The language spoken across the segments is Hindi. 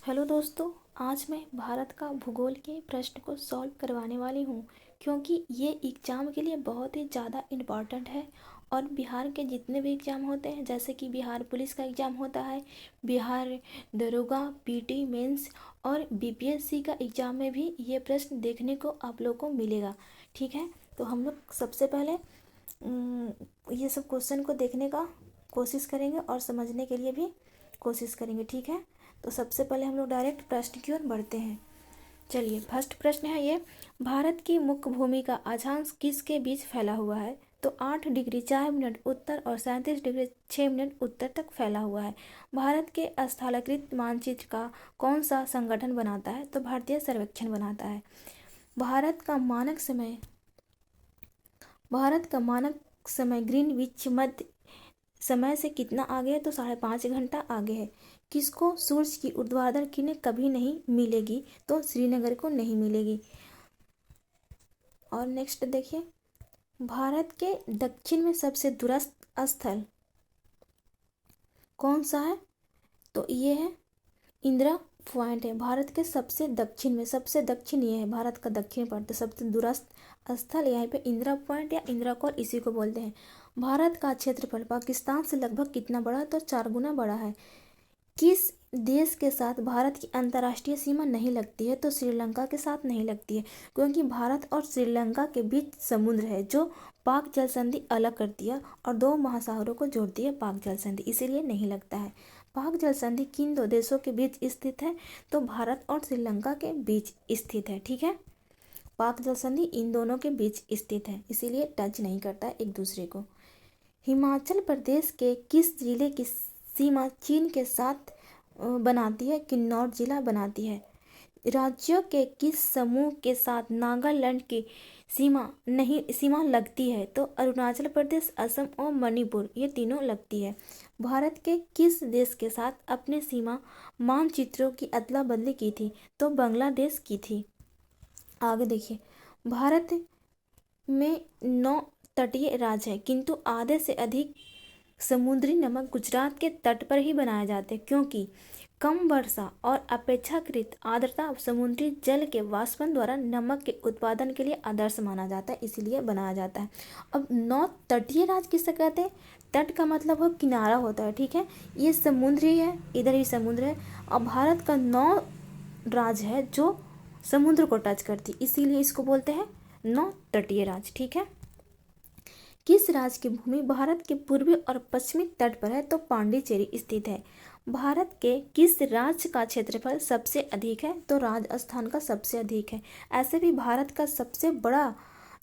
हेलो दोस्तों, आज मैं भारत का भूगोल के प्रश्न को सॉल्व करवाने वाली हूँ क्योंकि ये एग्ज़ाम के लिए बहुत ही ज़्यादा इम्पॉर्टेंट है। और बिहार के जितने भी एग्ज़ाम होते हैं, जैसे कि बिहार पुलिस का एग्ज़ाम होता है, बिहार दरोगा, पीटी मेंस और बीपीएससी का एग्ज़ाम में भी ये प्रश्न देखने को आप लोग को मिलेगा। ठीक है, तो हम लोग सबसे पहले ये सब क्वेश्चन को देखने का कोशिश करेंगे और समझने के लिए भी कोशिश करेंगे। ठीक है, तो सबसे पहले हम लोग डायरेक्ट प्रश्न की ओर बढ़ते हैं। चलिए, फर्स्ट प्रश्न है ये, भारत की मुख्य भूमि का अक्षांश किसके बीच फैला हुआ है? तो 8 डिग्री 4 मिनट उत्तर और 37 डिग्री 6 मिनट उत्तर तक फैला हुआ है। भारत के स्थलाकृत मानचित्र का कौन सा संगठन बनाता है? तो भारतीय सर्वेक्षण बनाता है। भारत का मानक समय ग्रीनविच मध्य समय से कितना आगे है? तो 5.5 घंटा आगे है। किसको सूरज की ऊर्ध्वाधर किरणें कभी नहीं मिलेगी? तो श्रीनगर को नहीं मिलेगी। और नेक्स्ट देखिए, भारत के दक्षिण में सबसे दूरस्थ स्थल कौन सा है? तो ये है इंदिरा पॉइंट है। भारत के सबसे दक्षिण ये है, भारत का दक्षिण पर, तो सबसे दूरस्थ स्थल यहाँ पे इंदिरा पॉइंट या इंदिरा कॉल इसी को बोलते हैं। भारत का क्षेत्रफल पाकिस्तान से लगभग कितना बड़ा है? तो 4 गुना बड़ा है। किस देश के साथ भारत की अंतर्राष्ट्रीय सीमा नहीं लगती है? तो श्रीलंका के साथ नहीं लगती है, क्योंकि भारत और श्रीलंका के बीच समुद्र है जो पाक जल संधि अलग करती है और 2 महासागरों को जोड़ती है, पाक जल संधि, इसीलिए नहीं लगता है। पाक जल संधि किन 2 देशों के बीच स्थित है? तो भारत और श्रीलंका के बीच स्थित है। ठीक है, पाक जल संधि इन दोनों के बीच स्थित है, इसीलिए टच नहीं करता है एक दूसरे को। हिमाचल प्रदेश के किस जिले की सीमा चीन के साथ बनाती है? किन्नौर जिला बनाती है। राज्यों के किस समूह के साथ नागालैंड की सीमा लगती है? तो अरुणाचल प्रदेश, असम और मणिपुर, ये तीनों लगती है। भारत के किस देश के साथ अपने सीमा मानचित्रों की अदला बदली की थी? तो बांग्लादेश की थी। आगे देखिए, भारत में 9 तटीय राज्य है, किंतु आधे से अधिक समुद्री नमक गुजरात के तट पर ही बनाए जाते हैं, क्योंकि कम वर्षा और अपेक्षाकृत आर्द्रता समुद्री जल के वाष्पन द्वारा नमक के उत्पादन के लिए आदर्श माना जाता है, इसीलिए बनाया जाता है। अब 9 तटीय राज्य किसे कहते हैं? तट का मतलब हो किनारा होता है। ठीक है, ये समुद्र ही है, इधर ही समुद्र है। और भारत का 9 राज्य है जो समुद्र को टच करती, इसीलिए इसको बोलते हैं 9 तटीय राज्य। ठीक है, किस राज्य की भूमि भारत के पूर्वी और पश्चिमी तट पर है? तो पांडिचेरी स्थित है। भारत के किस राज्य का क्षेत्रफल सबसे अधिक है? तो राजस्थान का सबसे अधिक है। ऐसे भी भारत का सबसे बड़ा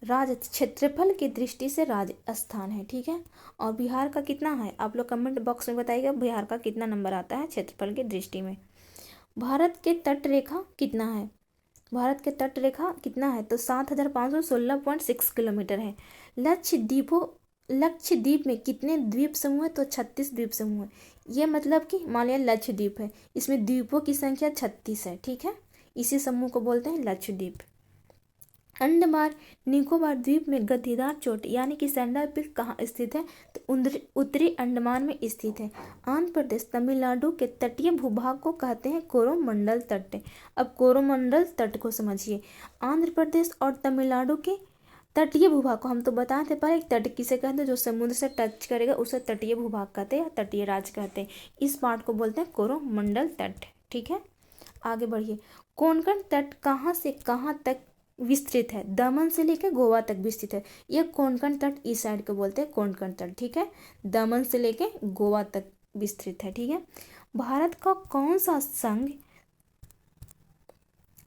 राज्य क्षेत्रफल की दृष्टि से राजस्थान है। ठीक है, और बिहार का कितना है? आप लोग कमेंट बॉक्स में बताइएगा बिहार का कितना नंबर आता है क्षेत्रफल की दृष्टि में। भारत के तट रेखा कितना है? भारत के तट रेखा कितना है? तो 7516.6 किलोमीटर है। लक्षद्वीप में कितने द्वीप समूह है? तो 36 द्वीप समूह है। ये मतलब कि मान लिया लक्षद्वीप है, इसमें द्वीपों की संख्या 36 है। ठीक है, इसी समूह को बोलते हैं लक्षद्वीप। अंडमान निकोबार द्वीप में गद्दीदार चोटी यानी कि सैंडल पीक कहाँ स्थित है? तो उत्तरी अंडमान में स्थित है। आंध्र प्रदेश तमिलनाडु के तटीय भूभाग को कहते हैं कोरोमंडल तट। अब कोरोमंडल तट को समझिए। आंध्र प्रदेश और तमिलनाडु के तटीय भूभाग को हम तो बताए थे पर एक तट किसे कहते हैं? जो समुद्र से टच करेगा उसे तटीय भूभाग कहते हैं या तटीय राज्य कहते हैं। इस पार्ट को बोलते हैं कोरोमंडल तट। ठीक है, आगे बढ़िए। कोंकण तट कहाँ से कहाँ तक विस्तृत है? दमन से लेकर गोवा तक विस्तृत है। यह कोंकण तट इस साइड को बोलते हैं कोंकण तट। ठीक है, दमन से लेकर गोवा तक विस्तृत है। ठीक है, भारत का कौन सा संघ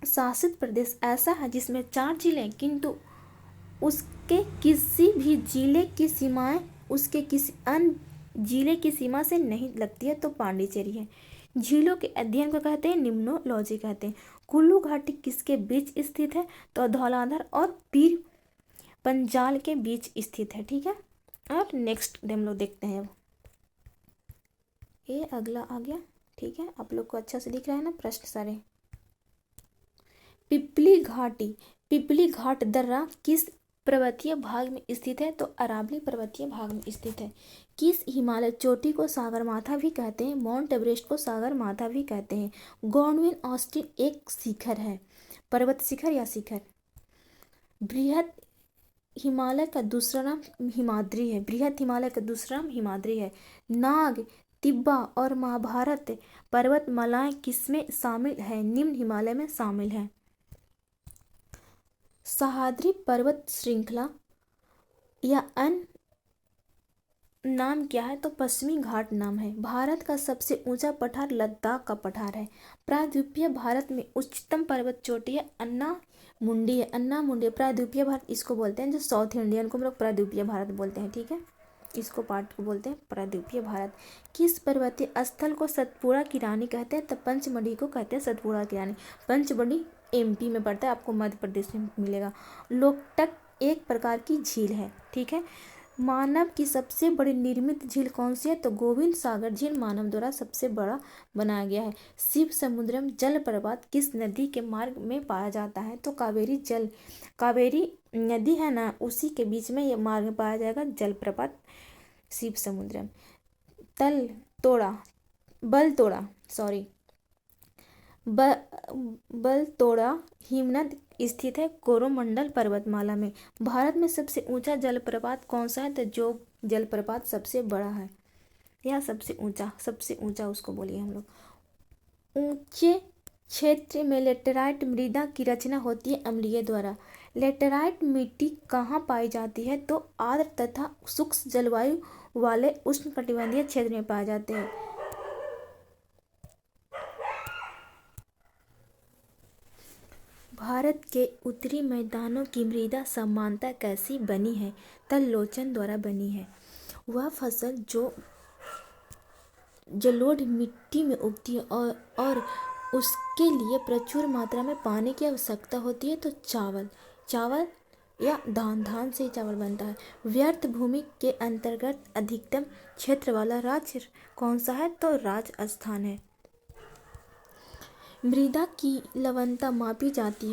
शासित प्रदेश ऐसा है जिसमें 4 जिले किंतु उसके किसी भी जिले की सीमाएं उसके किसी अन्य जिले की सीमा से नहीं लगती है? तो पांडिचेरी है। झीलों के अध्ययन को कहते हैं निम्नोलॉजी कहते हैं। कुल्लू घाटी किसके बीच स्थित है? तो धौलाधार और पीर पंजाल के बीच स्थित है। ठीक है, और नेक्स्ट हम लोग देखते हैं। ये अगला आ गया। ठीक है, आप लोग को अच्छा से दिख रहा है ना प्रश्न सारे। पिपली घाट दर्रा किस पर्वतीय भाग में स्थित है? तो अरावली पर्वतीय भाग में स्थित है। किस हिमालय चोटी को सागरमाथा भी कहते हैं? माउंट एवरेस्ट को सागरमाथा भी कहते हैं। गॉडविन ऑस्टिन एक शिखर है, पर्वत शिखर या शिखर। बृहद हिमालय का दूसरा नाम हिमाद्री है। बृहद हिमालय का दूसरा नाम हिमाद्री है। नाग, तिब्बा और महाभारत पर्वतमालाएं किसमें शामिल है? निम्न हिमालय में शामिल है। सह्याद्री पर्वत श्रृंखला या अन्य नाम क्या है? तो पश्चिमी घाट नाम है। भारत का सबसे ऊंचा पठार लद्दाख का पठार है। प्रायद्वीपीय भारत में उच्चतम पर्वत चोटी है अन्नामुंडी है। अन्नामुंडी प्रायद्वीपीय भारत इसको बोलते हैं, जो साउथ इंडियन को हम लोग प्रायद्वीपीय भारत बोलते हैं, ठीक है। इसको पार्ट को बोलते हैं प्रायद्वीपीय भारत। किस पर्वतीय स्थल को सतपुड़ा की रानी कहते हैं? तो पंचमढ़ी को कहते हैं सतपुड़ा की रानी। पंचमढ़ी एमपी में पड़ता है, आपको मध्य प्रदेश में मिलेगा। लोकटक एक प्रकार की झील है, ठीक है। मानव की सबसे बड़ी निर्मित झील कौन सी है? तो गोविंद सागर झील मानव द्वारा सबसे बड़ा बनाया गया है। शिव समुद्रम जलप्रपात किस नदी के मार्ग में पाया जाता है? तो कावेरी नदी है ना, उसी के बीच में ये मार्ग में पाया जाएगा जलप्रपात शिव समुद्रम। बलतोड़ा हिमनद स्थित है कोरोमंडल पर्वतमाला में। भारत में सबसे ऊंचा जलप्रपात कौन सा है? तो जोग जलप्रपात सबसे बड़ा है या सबसे ऊंचा उसको बोलिए हम लोग। ऊंचे क्षेत्र में लेटेराइट मृदा की रचना होती है अम्लीय द्वारा। लेटेराइट मिट्टी कहाँ पाई जाती है? तो आर्द्र तथा शुष्क जलवायु वाले उष्णकटिबंधीय क्षेत्र में पाए जाते हैं। भारत के उत्तरी मैदानों की मृदा समानता कैसी बनी है? तललोचन द्वारा बनी है। वह फसल जो जलोढ़ मिट्टी में उगती है और उसके लिए प्रचुर मात्रा में पानी की आवश्यकता होती है। तो चावल या धान से ही चावल बनता है। व्यर्थ भूमि के अंतर्गत अधिकतम क्षेत्र वाला राज्य कौन सा है? तो राजस्थान है। मृदा की लवणता मापी जाती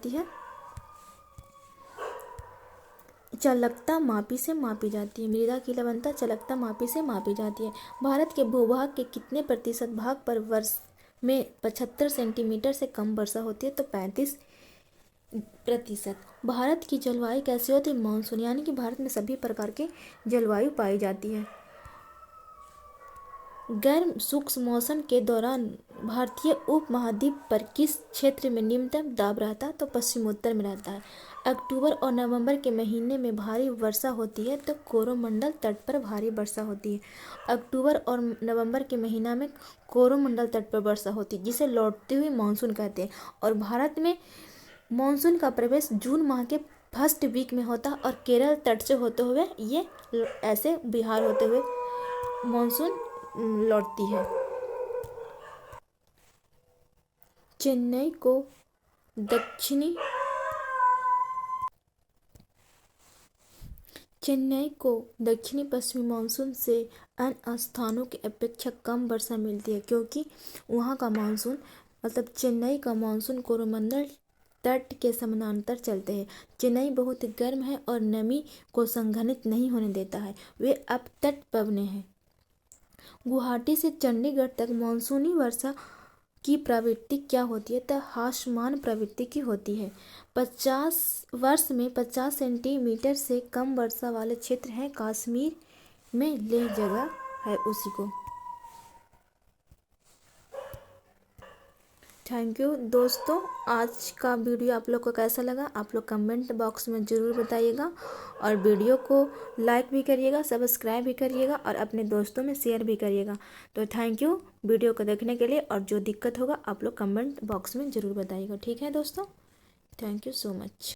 है। चलकता मापी से मापी जाती है। मृदा की लवणता चलकता मापी से मापी जाती है। भारत के भूभाग के कितने प्रतिशत भाग पर वर्ष में 75 सेंटीमीटर से कम वर्षा होती है? तो 35%। भारत की जलवायु कैसी होती है? मानसून, यानी कि भारत में सभी प्रकार के जलवायु पाई जाती है। गर्म शुष्क मौसम के दौरान भारतीय उपमहाद्वीप पर किस क्षेत्र में निम्नतम दाब रहता है? तो पश्चिमोत्तर में रहता है। अक्टूबर और नवंबर के महीने में भारी वर्षा होती है। तो कोरोमंडल तट पर भारी वर्षा होती है। अक्टूबर और नवंबर के महीना में कोरोमंडल तट पर वर्षा होती है, जिसे लौटते हुए मानसून कहते हैं। और भारत में मानसून का प्रवेश जून माह के फर्स्ट वीक में होता है और केरल तट से होते हुए ये ऐसे बिहार होते हुए मानसून लौटती है। चेन्नई को दक्षिणी पश्चिमी मानसून से अन्य स्थानों की अपेक्षा कम वर्षा मिलती है, क्योंकि वहाँ का मानसून मतलब चेन्नई का मानसून कोरोमंडल तट के समानांतर चलते हैं। चेन्नई बहुत गर्म है और नमी को संघनित नहीं होने देता है। वे अपतट बने हैं। गुवाहाटी से चंडीगढ़ तक मानसूनी वर्षा की प्रवृत्ति क्या होती है? तो हासमान प्रवृत्ति की होती है। 50 में 50 सेंटीमीटर से कम वर्षा वाले क्षेत्र हैं कश्मीर में, लेह जगह है उसी को। थैंक यू दोस्तों, आज का वीडियो आप लोग को कैसा लगा आप लोग कमेंट बॉक्स में ज़रूर बताइएगा, और वीडियो को लाइक भी करिएगा, सब्सक्राइब भी करिएगा और अपने दोस्तों में शेयर भी करिएगा। तो थैंक यू वीडियो को देखने के लिए, और जो दिक्कत होगा आप लोग कमेंट बॉक्स में ज़रूर बताइएगा, ठीक है दोस्तों। Thank you so much.